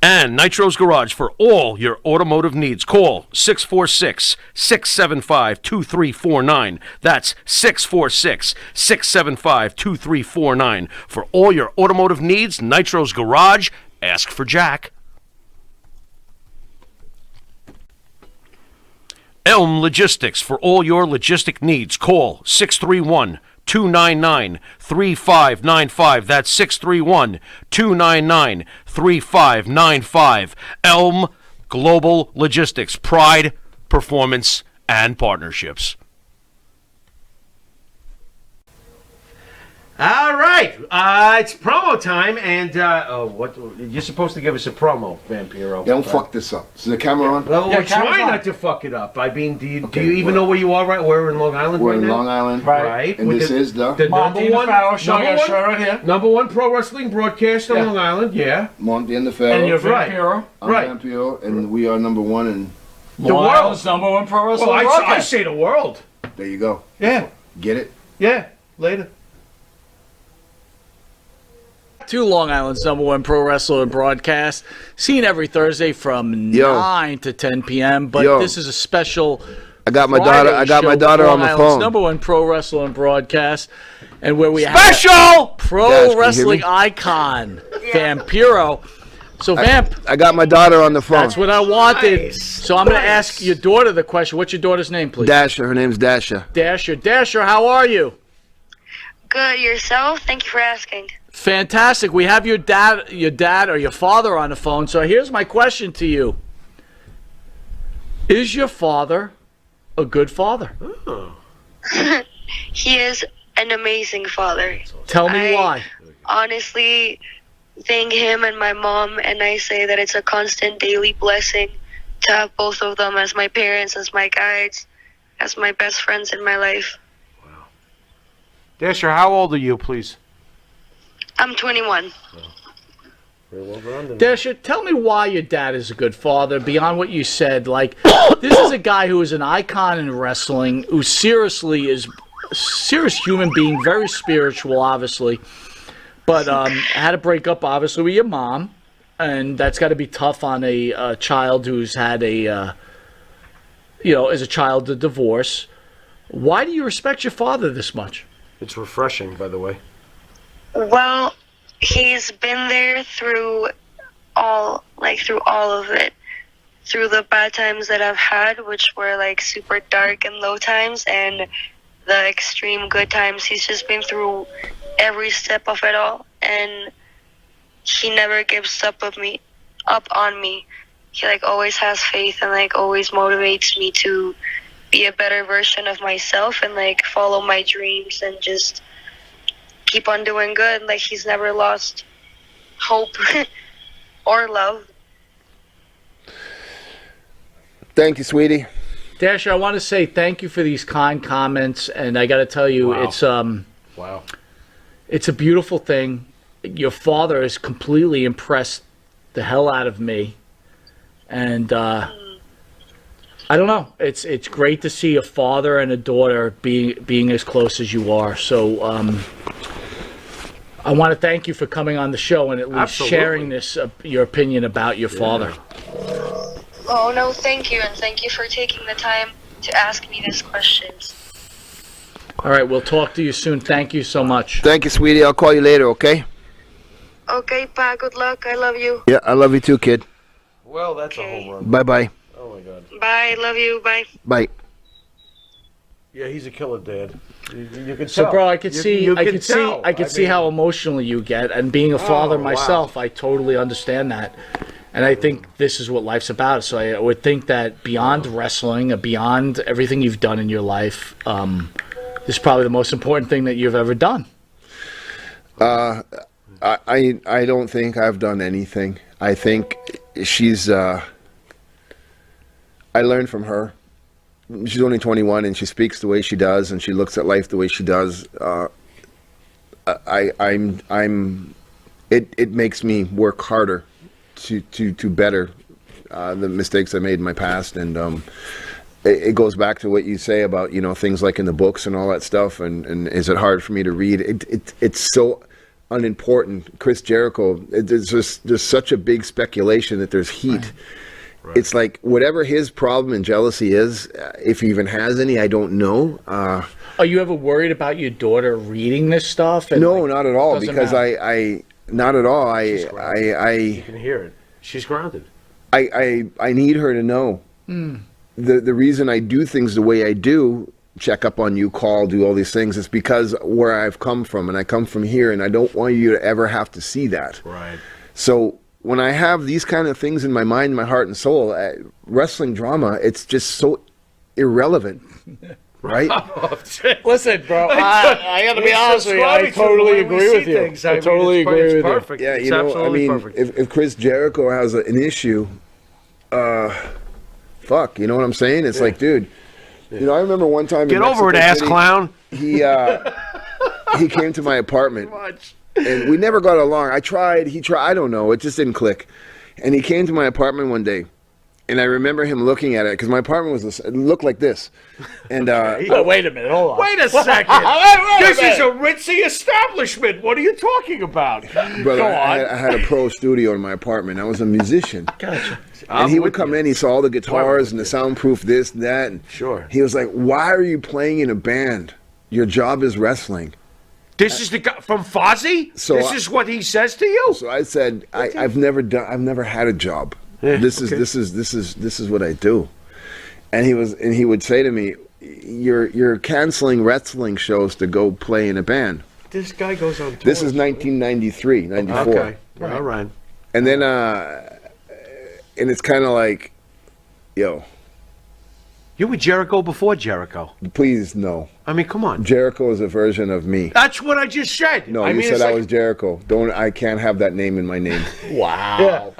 And Nitro's Garage for all your automotive needs. Call 646-675-2349. That's 646-675-2349. For all your automotive needs, Nitro's Garage. Ask for Jack. Elm Logistics for all your logistic needs. Call 631-299-3595. That's 631-299-3595. Elm Global Logistics. Pride, performance, and partnerships. All right, it's promo time, and what you're supposed to give us a promo, Vampiro. Don't fuck this up. Is the camera on? Well, we're trying not to fuck it up. I mean, do you even know where you are? Right, we're in Long Island. We're right in now? Long Island, right? And this is the number one right here. Number one pro wrestling broadcast on Long Island. Yeah, Monty and the Pharaoh. And you're Vampiro. I'm Vampiro, and we are number one in the world's number one pro wrestling broadcast. broadcast. I say the world. There you go. Yeah. Get it? Yeah. Later. To Long Island's number one pro wrestler and broadcast, seen every Thursday from 9 to 10 p.m. But this is a special. I got my daughter. I got my daughter on the phone. Number one pro wrestler and broadcast, and where we special have pro wrestling icon Vampiro. So Vamp, I got my daughter on the phone. That's what I wanted. So I'm going to ask your daughter the question. What's your daughter's name, please? Dasher. Her name's Dasher. Dasher, how are you? Good. Yourself? Thank you for asking. Fantastic. We have your dad or your father on the phone. So here's my question to you. Is your father a good father? Oh. He is an amazing father. Tell me why. Honestly, thank him and my mom, and I say that it's a constant daily blessing to have both of them as my parents, as my guides, as my best friends in my life. Wow. Dasher, how old are you, please? I'm 21. Very well done. Dasher, tell me why your dad is a good father, beyond what you said. Like, this is a guy who is an icon in wrestling, who seriously is a serious human being, very spiritual, obviously. But had to break up, obviously, with your mom. And that's got to be tough on a child who's had as a child, a divorce. Why do you respect your father this much? It's refreshing, by the way. Well, he's been there through all of it. Through the bad times that I've had, which were like super dark and low times, and the extreme good times. He's just been through every step of it all, and he never gives up on me. He always has faith and always motivates me to be a better version of myself and follow my dreams and just keep on doing good. He's never lost hope or love. Thank you, sweetie. Dasher, I want to say thank you for these kind comments, and I got to tell you, it's a beautiful thing. Your father has completely impressed the hell out of me, and I don't know. It's great to see a father and a daughter being as close as you are. So I want to thank you for coming on the show and at least sharing this your opinion about your father. Oh, no, thank you, and thank you for taking the time to ask me these questions. All right, we'll talk to you soon. Thank you so much. Thank you, sweetie. I'll call you later, okay? Okay, Pa, good luck. I love you. Yeah, I love you too, kid. Well, that's a home run. Bye-bye. Oh, my God. Bye, love you. Bye. Bye. Yeah, he's a killer, Dad. You can tell. So, bro, I could see how emotional you get, and being a father myself, I totally understand that. And I think this is what life's about. So I would think that beyond wrestling, beyond everything you've done in your life, this is probably the most important thing that you've ever done. I don't think I've done anything. I think she's. I learned from her. She's only 21, and she speaks the way she does, and she looks at life the way she does. It makes me work harder to better the mistakes I made in my past, and it goes back to what you say about things like in the books and all that stuff. And is it hard for me to read? It's so. unimportant. Chris Jericho, there's such a big speculation that there's heat. Right. It's like whatever his problem and jealousy is, if he even has any, I don't know. Are you ever worried about your daughter reading this stuff? And no, not at all. Because matter. Not at all. You can hear it. She's grounded. I need her to know. The reason I do things the way I do, check up on you, call, do all these things, is because where I've come from, and I come from here, and I don't want you to ever have to see that. Right. So when I have these kind of things in my mind, my heart and soul, wrestling drama, it's just so irrelevant. Right? Listen, bro, I got to be honest with you. I totally agree with you. I totally agree with you. Perfect. Yeah, it's you know, I mean, perfect. if Chris Jericho has an issue, fuck, you know what I'm saying? It's like, dude, you know, I remember one time Get over it, ass clown. He came to my apartment, and we never got along. He tried, I don't know, it just didn't click. And he came to my apartment one day. And I remember him looking at it because my apartment it looked like this. And wait a minute, hold on. Wait a second. This is a ritzy establishment. What are you talking about? Brother, I had a pro studio in my apartment. I was a musician. Gotcha. And he would come in, he saw all the guitars and the soundproof this and that. And sure. He was like, "Why are you playing in a band? Your job is wrestling." This is the guy from Fozzy? So this is what he says to you? So I said, I've never had a job. Yeah, this is what I do. And he would say to me, "You're canceling wrestling shows to go play in a band." This guy goes on tour. This is 1993, 94. Okay. Right. All right. And then and it's kind of like, yo, You were Jericho before Jericho. please no. I mean, come on. Jericho is a version of me. That's what I just said. No, I you mean, said it's I like- was Jericho. I can't have that name in my name. Wow.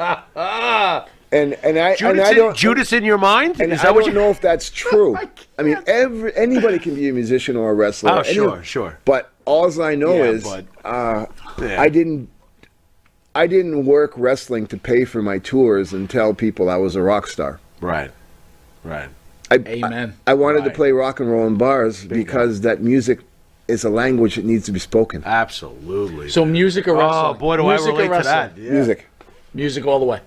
And I don't Judas in your mind? and Is I that what don't you know if that's true. I mean, anybody can be a musician or a wrestler. Oh, sure. But all I know Yeah, is but- I didn't work wrestling to pay for my tours and tell people I was a rock star. Right. Amen. I wanted to play rock and roll in bars because that music is a language that needs to be spoken. Absolutely. So music or wrestling? Oh, boy, do music I relate or to that. wrestling? Yeah. Music. Music all the way.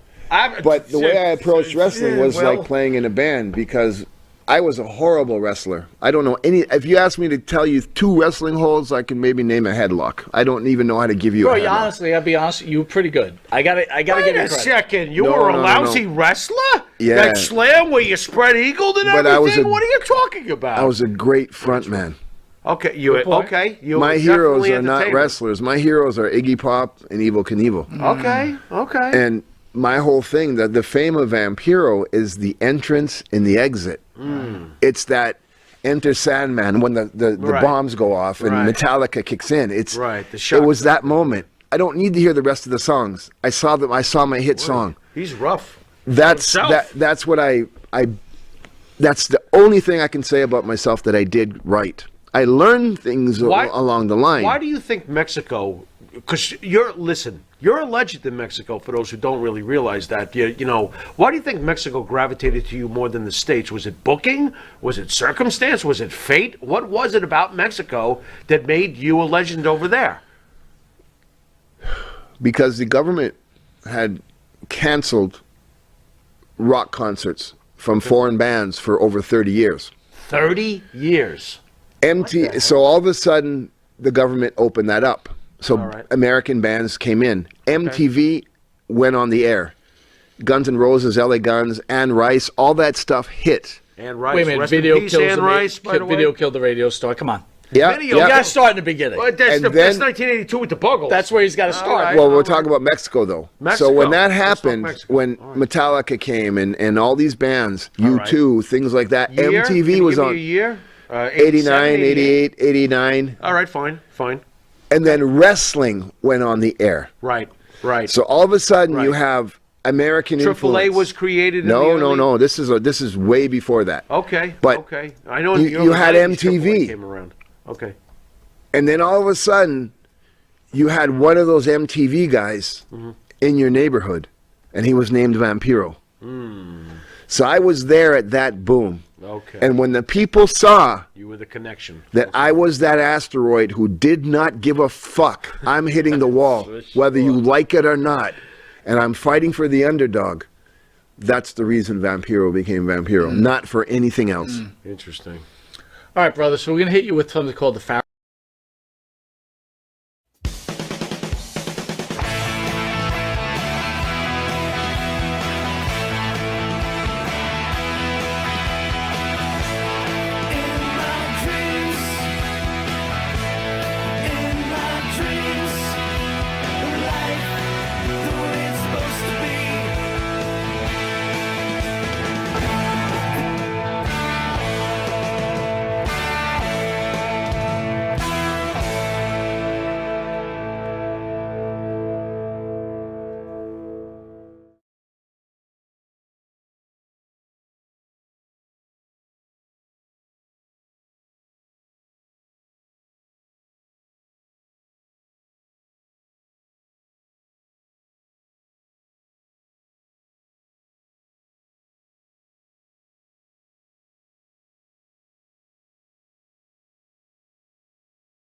But the way I approached wrestling was well- like playing in a band because I was a horrible wrestler. I don't know any. If you ask me to tell you 2 wrestling holds, I can maybe name a headlock. I don't even know how to give you Bro, a headlock. honestly, I'll be honest, you were pretty good. I gotta Wait give you a credit. second. You No, were a no, no, lousy no. wrestler? Yeah. That slam where you spread eagled and But everything? I was a- What are you talking about? I was a great front man. Okay, you point. okay. You My were heroes definitely are not entertainment. wrestlers. My heroes are Iggy Pop and Evel Knievel. Okay. And my whole thing, the fame of Vampiro is the entrance and the exit. It's that Enter Sandman when the Right. bombs go off and Right. Metallica kicks in. It's Right, the shock It was that moment. I don't need to hear the rest of the songs. I saw them. I saw my hit song. He's rough. That's himself. that's what I that's the only thing I can say about myself that I did right. I learned things along the line. Why do you think Mexico? Because you're a legend in Mexico. For those who don't really realize that, you know, why do you think Mexico gravitated to you more than the States? Was it booking? Was it circumstance? Was it fate? What was it about Mexico that made you a legend over there? Because the government had canceled rock concerts from foreign bands for over 30 years. 30 years. So all of a sudden, the government opened that up. So All right. American bands came in. MTV went on the air. Guns N' Roses, LA Guns, Anne Rice, all that stuff hit. And Rice. Wait a minute, Rest in video peace, kills Anne the Rice, by the way. video killed the radio star. Come on. Yeah, Video You yeah. gotta start in the beginning. Well, that's, And that's then- 1982 with the Buggles. That's where he's got to start. right. Well, we're talking about Mexico, though. Mexico. So when that Let's talk happened, Mexico. when All right. Metallica came and all these bands, right. U2, things like that, Year? Can MTV you was give me on a year? 89, 88, 89, All right, fine. and then wrestling went on the air. Right. So all of a sudden, you Right. have American influence. AAA was created in No, the no, early- no. This is way before that. Okay. But okay. I know you had the 90s MTV. AAA came around. Okay. And then all of a sudden, you had one of those MTV guys in your neighborhood, and he was named Vampiro. So I was there at that boom. Okay. And when the people saw You were the connection. that I was that asteroid who did not give a fuck, I'm hitting the wall, whether you like it or not, and I'm fighting for the underdog, that's the reason Vampiro became Vampiro, not for anything else. Interesting. All right, brother. So we're gonna hit you with something called the